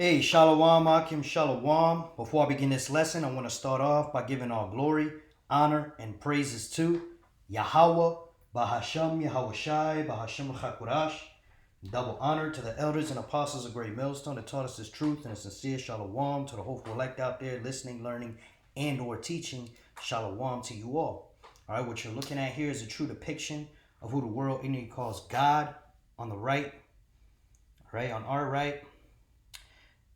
Hey, Shalom, Akim, Shalom. Before I begin this lesson, I want to start off by giving all glory, honor, and praises to Yahweh, Bahasham Yahweh Bahasham Chakurash. Double honor to the elders and apostles of Great Millstone that taught us this truth, and a sincere Shalom to the hopeful elect out there listening, learning, and or teaching. Shalom to you all. All right, what you're looking at here is a true depiction of who the world ignorantly calls God on the right, right, on our right.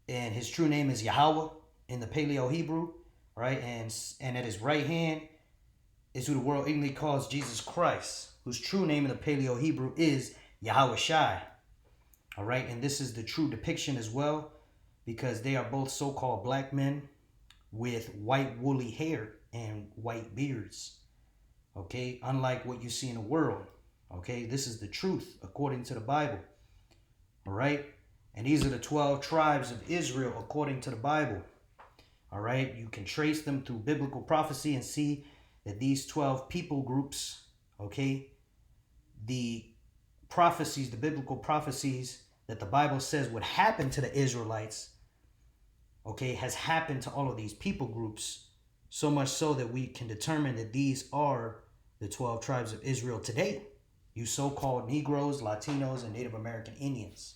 And his true name is Yahweh in the Paleo Hebrew, right? And at his right hand is who the world ignorantly calls Jesus Christ, whose true name in the Paleo Hebrew is Yahweh Shai. All right, and this is the true depiction as well, because they are both so-called black men with white woolly hair and white beards. Okay, unlike what you see in the world. Okay, this is the truth according to the Bible. All right. And these are the 12 tribes of Israel according to the Bible. All right. You can trace them through biblical prophecy and see that these 12 people groups, okay, the prophecies, the biblical prophecies that the Bible says would happen to the Israelites, okay, has happened to all of these people groups, so much so that we can determine that these are the 12 tribes of Israel today. You so-called Negroes, Latinos, and Native American Indians.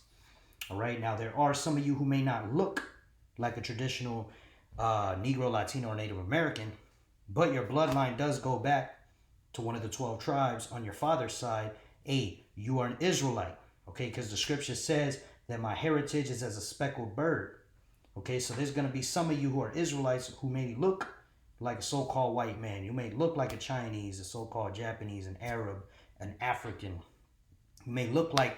All right, now there are some of you who may not look like a traditional Negro, Latino, or Native American, but your bloodline does go back to one of the 12 tribes on your father's side. Hey, you are an Israelite, okay, because the scripture says that my heritage is as a speckled bird. Okay, so there's going to be some of you who are Israelites who may look like a so-called white man. You may look like a Chinese, a so-called Japanese, an Arab, an African. You may look like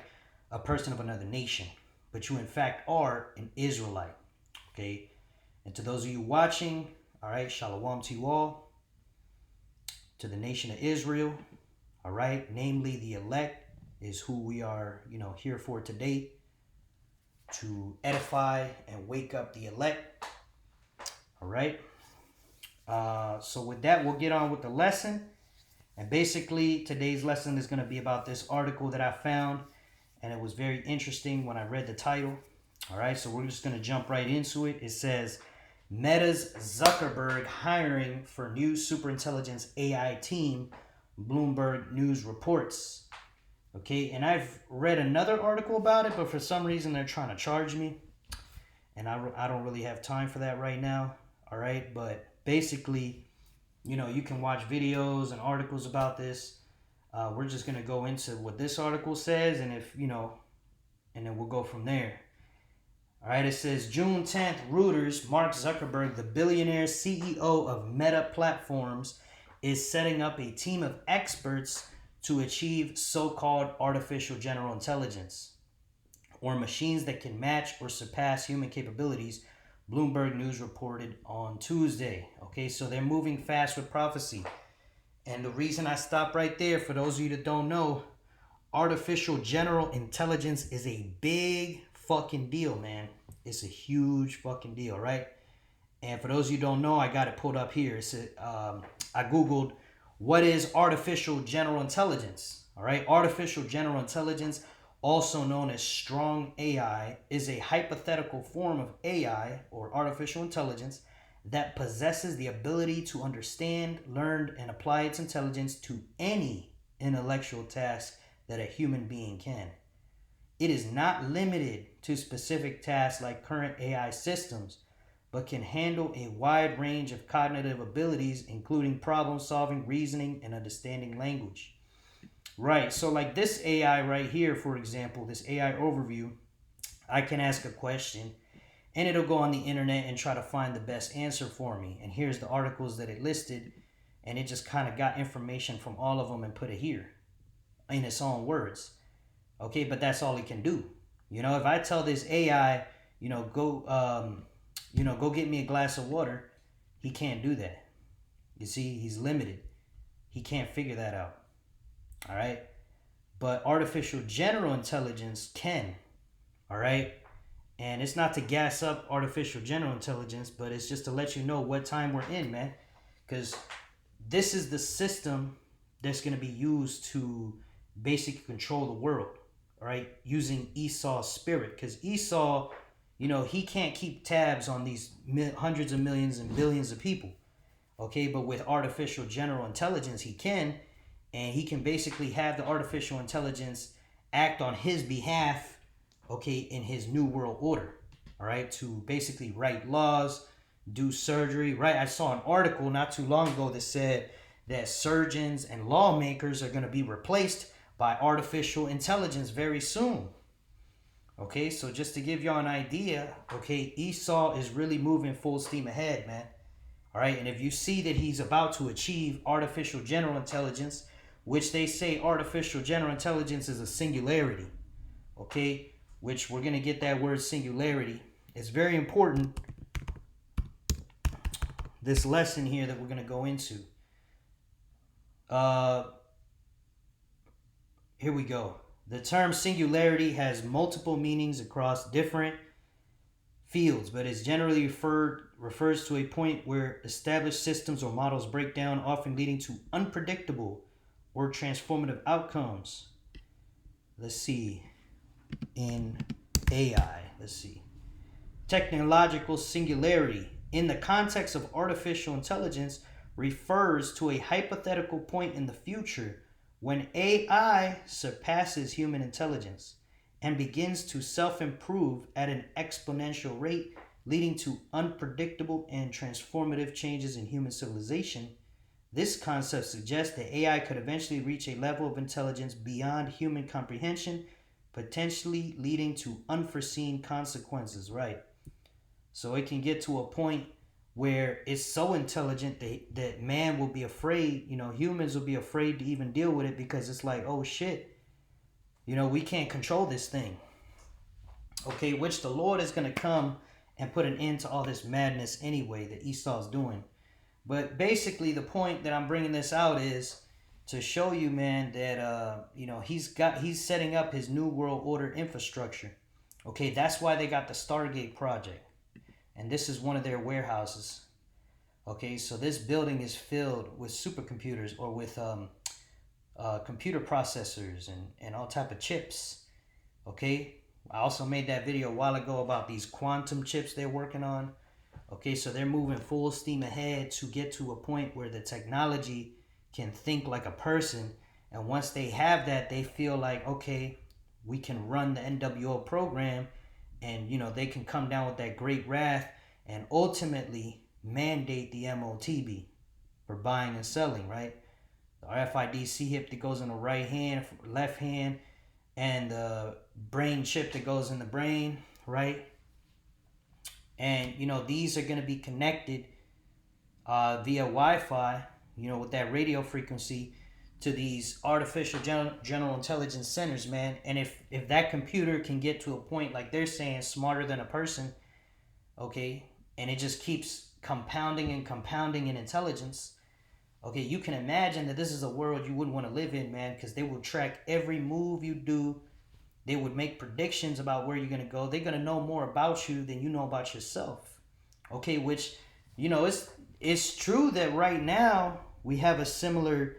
a person of another nation, but you in fact are an Israelite. Okay, and to those of you watching, all right, shalom to you all, to the nation of Israel. All right, namely the elect is who we are, here for today, to edify and wake up the elect. All right, so with that, we'll get on with the lesson. And basically today's lesson is going to be about this article that I found, and it was very interesting when I read the title. All right, so we're just going to jump right into it. It says, Meta's Zuckerberg hiring for new superintelligence AI team, Bloomberg News reports. Okay, and I've read another article about it, but for some reason they're trying to charge me, and I don't really have time for that right now. All right, but basically, you can watch videos and articles about this. We're just going to go into what this article says, and and then we'll go from there. All right, it says June 10th, Reuters, Mark Zuckerberg, the billionaire CEO of Meta Platforms, is setting up a team of experts to achieve so-called artificial general intelligence, or machines that can match or surpass human capabilities, Bloomberg News reported on Tuesday. Okay, so they're moving fast with prophecy. And the reason I stop right there, for those of you that don't know, artificial general intelligence is a big fucking deal, man. It's a huge fucking deal, right? And for those of you who don't know, I got it pulled up here. I Googled, what is artificial general intelligence? All right, artificial general intelligence, also known as strong AI, is a hypothetical form of AI, or artificial intelligence, that possesses the ability to understand, learn, and apply its intelligence to any intellectual task that a human being can. It is not limited to specific tasks like current AI systems, but can handle a wide range of cognitive abilities, including problem solving, reasoning, and understanding language. Right, so like this AI right here, for example, this AI overview, I can ask a question and it'll go on the internet and try to find the best answer for me. And here's the articles that it listed, and it just kind of got information from all of them and put it here in its own words. Okay, but that's all it can do. If I tell this AI, go get me a glass of water, he can't do that. You see, he's limited. He can't figure that out. All right, but artificial general intelligence can. All right, and it's not to gas up artificial general intelligence, but it's just to let you know what time we're in, man, because this is the system that's going to be used to basically control the world. All right, using Esau's spirit, because Esau, he can't keep tabs on these hundreds of millions and billions of people. Okay, but with artificial general intelligence, he can, and he can basically have the artificial intelligence act on his behalf, okay, in his new world order, all right, to basically write laws, do surgery, right? I saw an article not too long ago that said that surgeons and lawmakers are going to be replaced by artificial intelligence very soon. Okay, so just to give y'all an idea, okay, Esau is really moving full steam ahead, man. All right, and if you see that he's about to achieve artificial general intelligence, which they say artificial general intelligence is a singularity, okay, which we're going to get that word singularity. It's very important, this lesson here that we're going to go into. Here we go. The term singularity has multiple meanings across different fields, but is generally refers to a point where established systems or models break down, often leading to unpredictable or transformative outcomes. Let's see. In AI, let's see. Technological singularity, in the context of artificial intelligence, refers to a hypothetical point in the future when AI surpasses human intelligence and begins to self-improve at an exponential rate, leading to unpredictable and transformative changes in human civilization. This concept suggests that AI could eventually reach a level of intelligence beyond human comprehension, potentially leading to unforeseen consequences, right? So it can get to a point where it's so intelligent that man will be afraid, humans will be afraid to even deal with it, because it's like, oh shit, we can't control this thing. Okay, which the Lord is going to come and put an end to all this madness anyway that Esau's doing. But basically the point that I'm bringing this out is to show you, man, that he's setting up his new world order infrastructure. Okay, that's why they got the Stargate project. And this is one of their warehouses. Okay, so this building is filled with supercomputers, or with computer processors and all type of chips. Okay, I also made that video a while ago about these quantum chips they're working on. Okay, so they're moving full steam ahead to get to a point where the technology can think like a person. And once they have that, they feel like, okay, we can run the NWO program, and they can come down with that great wrath and ultimately mandate the MOTB for buying and selling, right? The RFID chip that goes in the right hand, left hand, and the brain chip that goes in the brain, right? And these are going to be connected via Wi-Fi, with that radio frequency, to these artificial general intelligence centers, man. And if that computer can get to a point, like they're saying, smarter than a person, okay, and it just keeps compounding and compounding in intelligence, okay, you can imagine that this is a world you wouldn't want to live in, man, because they will track every move you do. They would make predictions about where you're going to go. They're going to know more about you than you know about yourself. Okay, which, it's true that right now we have a similar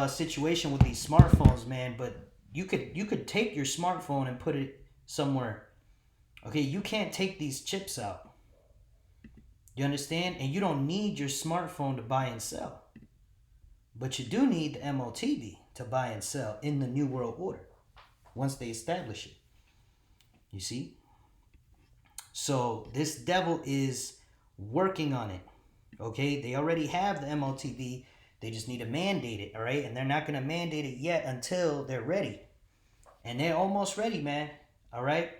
situation with these smartphones, man, but you could take your smartphone and put it somewhere. Okay, you can't take these chips out. You understand? And you don't need your smartphone to buy and sell. But you do need the MOTB to buy and sell in the New World Order once they establish it. You see? So this devil is working on it. Okay? They already have the MOTB. They just need to mandate it, all right? And they're not going to mandate it yet until they're ready. And they're almost ready, man. All right?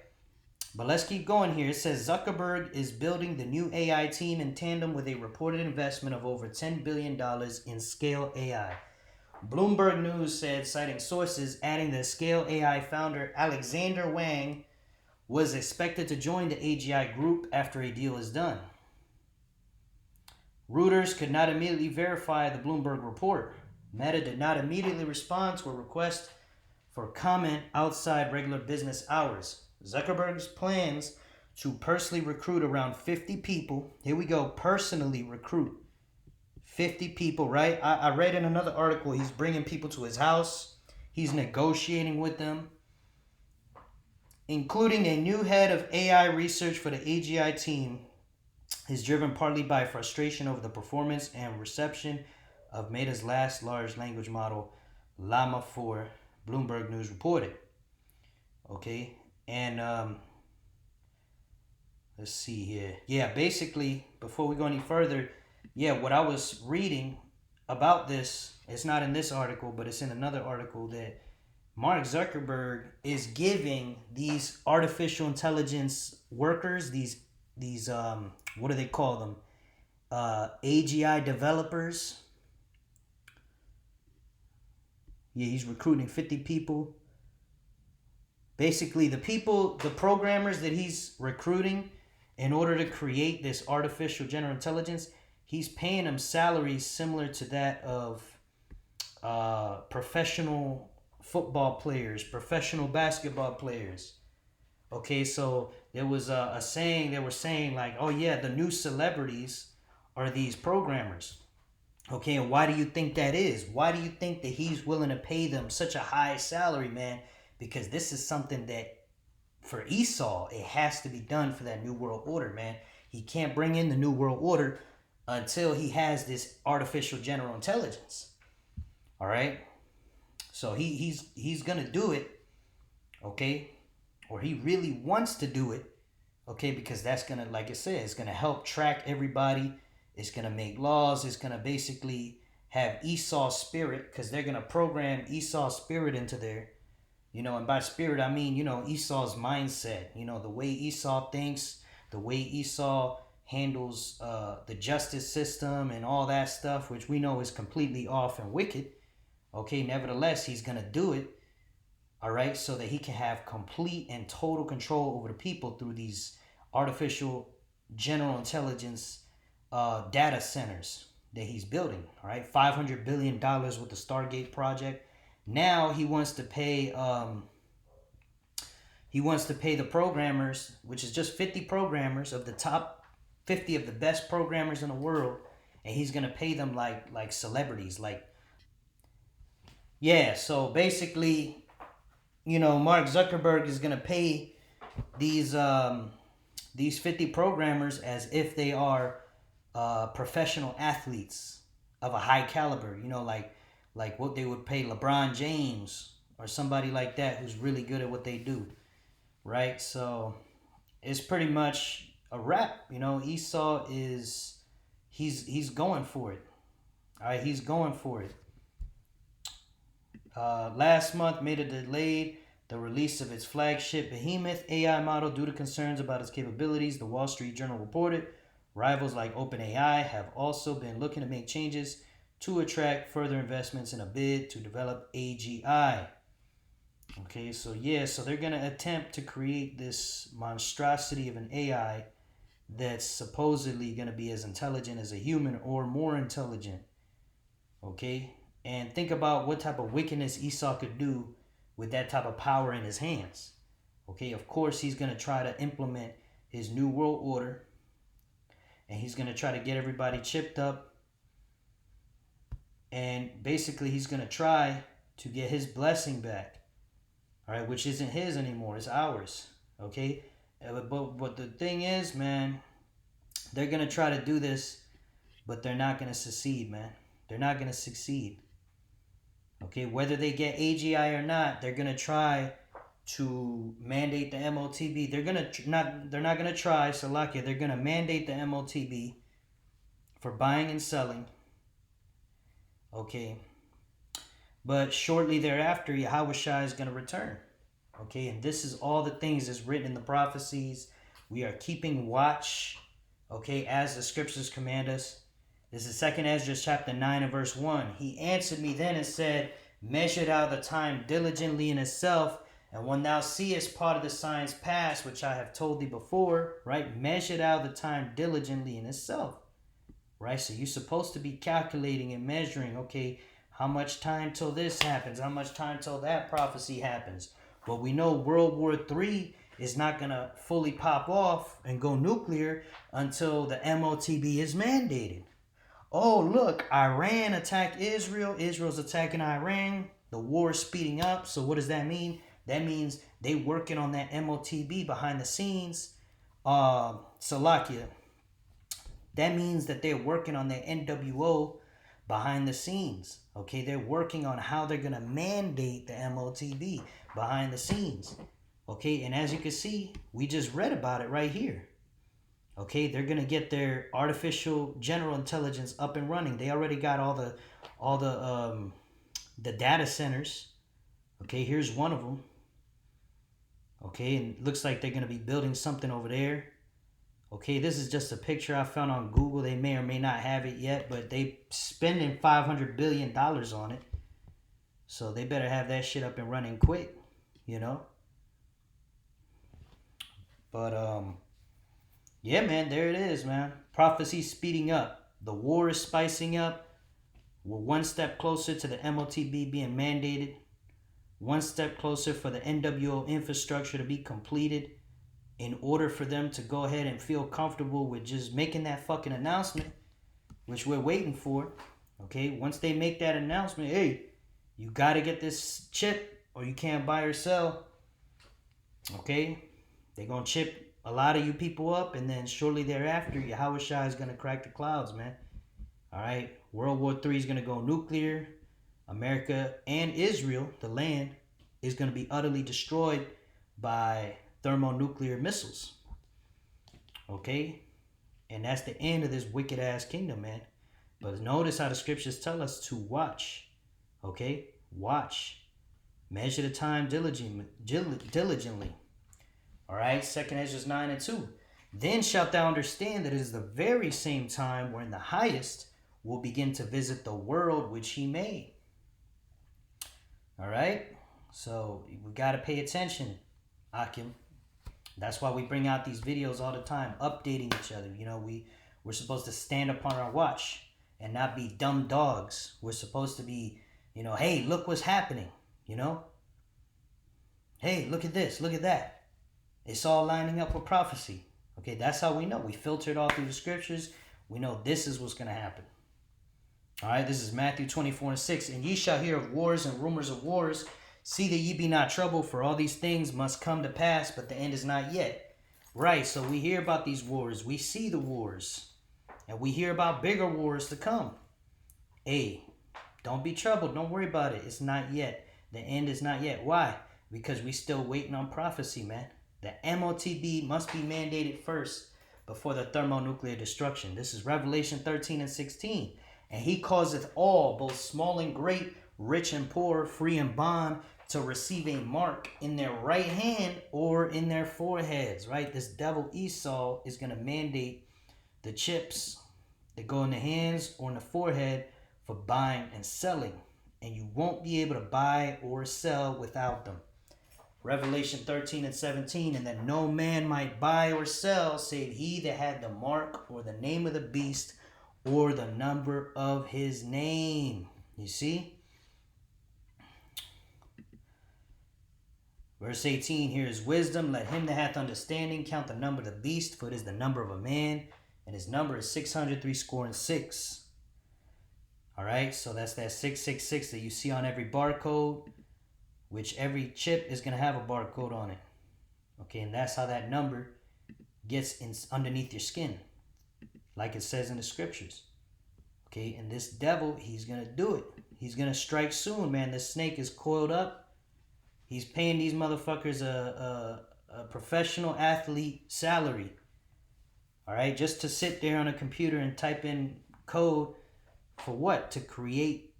But let's keep going here. It says Zuckerberg is building the new AI team in tandem with a reported investment of over $10 billion in Scale AI. Bloomberg News said, citing sources, adding that Scale AI founder Alexander Wang was expected to join the AGI group after a deal is done. Reuters could not immediately verify the Bloomberg report. Meta did not immediately respond to a request for comment outside regular business hours. Zuckerberg's plans to personally recruit around 50 people. Here we go, personally recruit 50 people, right? I read in another article, he's bringing people to his house. He's negotiating with them. including a new head of AI research for the AGI team, is driven partly by frustration over the performance and reception of Meta's last large language model, Llama 4, Bloomberg News reported. Okay, and let's see here. Yeah, basically, before we go any further, yeah, what I was reading about this, it's not in this article, but it's in another article that Mark Zuckerberg is giving these artificial intelligence workers, these what do they call them? AGI developers. Yeah, he's recruiting 50 people. Basically, the programmers that he's recruiting in order to create this artificial general intelligence, he's paying them salaries similar to that of professional football players, professional basketball players. Okay, so there was a saying, they were saying like, oh yeah, the new celebrities are these programmers. Okay, and why do you think that is? Why do you think that he's willing to pay them such a high salary, man? Because this is something that for Esau, it has to be done for that new world order, man. He can't bring in the new world order until he has this artificial general intelligence. All right? So he's gonna do it, okay? Or he really wants to do it, okay? Because that's gonna, like I said, it's gonna help track everybody. It's gonna make laws. It's gonna basically have Esau spirit, because they're gonna program Esau spirit into there. And by spirit I mean, Esau's mindset. The way Esau thinks, the way Esau handles the justice system and all that stuff, which we know is completely off and wicked. Okay, nevertheless, he's gonna do it. All right, so that he can have complete and total control over the people through these artificial general intelligence data centers that he's building. All right, $500 billion with the Stargate project. Now he wants to pay. He wants to pay the programmers, which is just 50 programmers of the top 50 of the best programmers in the world, and he's gonna pay them like celebrities. Yeah. So basically, Mark Zuckerberg is gonna pay these 50 programmers as if they are professional athletes of a high caliber. Like what they would pay LeBron James or somebody like that who's really good at what they do, right? So it's pretty much a wrap. Esau he's going for it. All right, he's going for it. Last month Meta delayed the release of its flagship behemoth AI model due to concerns about its capabilities. The Wall Street Journal reported rivals like OpenAI have also been looking to make changes to attract further investments in a bid to develop AGI. Okay, so they're going to attempt to create this monstrosity of an AI that's supposedly going to be as intelligent as a human or more intelligent. Okay, and think about what type of wickedness Esau could do with that type of power in his hands. Okay, of course he's going to try to implement his new world order, and he's going to try to get everybody chipped up, and basically he's going to try to get his blessing back. All right, which isn't his anymore, it's ours. Okay, but the thing is, man, they're going to try to do this, but they're not going to succeed, man. They're not going to succeed. Okay, whether they get AGI or not, they're going to try to mandate the MOTB. They're not going to try, Salakia. They're going to mandate the MOTB for buying and selling. Okay. But shortly thereafter, Yahushua is going to return. Okay, and this is all the things that's written in the prophecies. We are keeping watch, okay, as the scriptures command us. This is 2nd Ezra chapter 9 and verse 1. He answered me then and said, measure thou the time diligently in itself, and when thou seest part of the signs past, which I have told thee before, right, measure thou the time diligently in itself, right? So you're supposed to be calculating and measuring, okay, how much time till this happens, how much time till that prophecy happens. But we know World War III is not going to fully pop off and go nuclear until the MOTB is mandated. Oh, look, Iran attacked Israel. Israel's attacking Iran. The war is speeding up. So what does that mean? That means they working on that MOTB behind the scenes. Salakia, that means that they're working on their NWO behind the scenes. Okay, they're working on how they're gonna mandate the MOTB behind the scenes. Okay, and as you can see, we just read about it right here. Okay, they're gonna get their artificial general intelligence up and running. They already got all the data centers. Okay, here's one of them. Okay, and it looks like they're gonna be building something over there. Okay, this is just a picture I found on Google. They may or may not have it yet, but they spending $500 billion on it. So they better have that shit up and running quick, you know? But yeah, man, there it is, man. Prophecy speeding up. The war is spicing up. We're one step closer to the MOTB being mandated. One step closer for the NWO infrastructure to be completed, in order for them to go ahead and feel comfortable with just making that fucking announcement, which we're waiting for. Okay, once they make that announcement, hey, you got to get this chip or you can't buy or sell. Okay, they're going to chip a lot of you people up, and then shortly thereafter, Yahweh Shai is going to crack the clouds, man. All right, World War III is going to go nuclear. America and Israel, the land, is going to be utterly destroyed by thermonuclear missiles. Okay? And that's the end of this wicked ass kingdom, man. But notice how the scriptures tell us to watch. Okay? Watch. Measure the time diligently. Alright? 2 Ezra 9 and 2. Then shalt thou understand that it is the very same time wherein the highest will begin to visit the world which he made. Alright? So we got to pay attention, Akim. That's why we bring out these videos all the time, updating each other. You know, we're supposed to stand upon our watch and not be dumb dogs. We're supposed to be, you know, hey, look what's happening, you know? Hey, look at this, look at that. It's all lining up with prophecy. Okay, that's how we know. We filter it all through the scriptures. We know this is what's going to happen. All right, this is Matthew 24 and 6. And ye shall hear of wars and rumors of wars. See that ye be not troubled, for all these things must come to pass, but the end is not yet. Right, so we hear about these wars. We see the wars. And we hear about bigger wars to come. Hey, don't be troubled. Don't worry about it. It's not yet. The end is not yet. Why? Because we still waiting on prophecy, man. The MOTB must be mandated first before the thermonuclear destruction. This is Revelation 13 and 16. And he causeth all, both small and great, rich and poor, free and bond, to receive a mark in their right hand or in their foreheads, right? This devil Esau is going to mandate the chips that go in the hands or in the forehead for buying and selling. And you won't be able to buy or sell without them. Revelation 13 and 17, and that no man might buy or sell save he that had the mark or the name of the beast or the number of his name. You see? Verse 18, here is wisdom. Let him that hath understanding count the number of the beast, for it is the number of a man, and his number is 636. All right, so that's that 666 that you see on every barcode, which every chip is going to have a barcode on it. Okay, and that's how that number gets in underneath your skin, like it says in the scriptures. Okay, and this devil, he's going to do it. He's going to strike soon, man. This snake is coiled up. He's paying these motherfuckers a professional athlete salary. All right, just to sit there on a computer and type in code for what? To create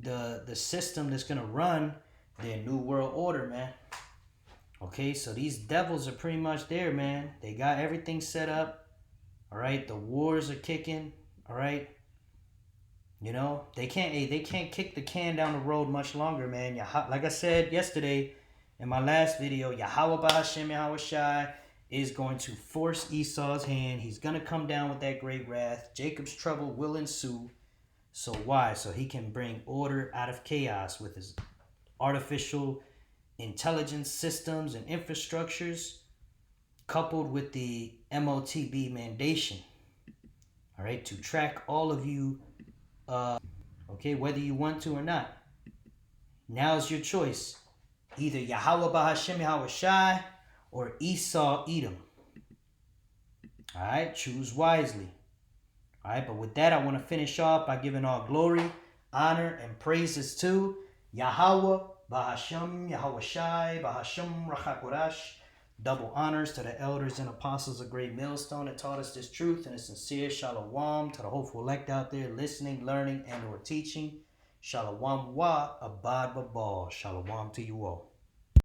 the system that's going to run their new world order, man. Okay, so these devils are pretty much there, man. They got everything set up. All right, the wars are kicking. All right. You know, they can't kick the can down the road much longer, man. Like I said yesterday in my last video, Yahweh Bahashem Yahweh Shai is going to force Esau's hand. He's going to come down with that great wrath. Jacob's trouble will ensue. So why? So he can bring order out of chaos with his artificial intelligence systems and infrastructures, coupled with the MOTB mandation. All right, to track all of you. Okay, whether you want to or not. Now is your choice. Either Yahweh Bahashem Yahweh Shai or Esau Edom. All right, choose wisely. All right, but with that, I want to finish off by giving all glory, honor, and praises to Yahweh Bahashem Yahweh Shai Bahashem Rachakorash. Double honors to the elders and apostles of Great Millstone that taught us this truth, and a sincere shalom to the hopeful elect out there listening, learning, and or teaching. Shalom wa abad babal. Shalom to you all.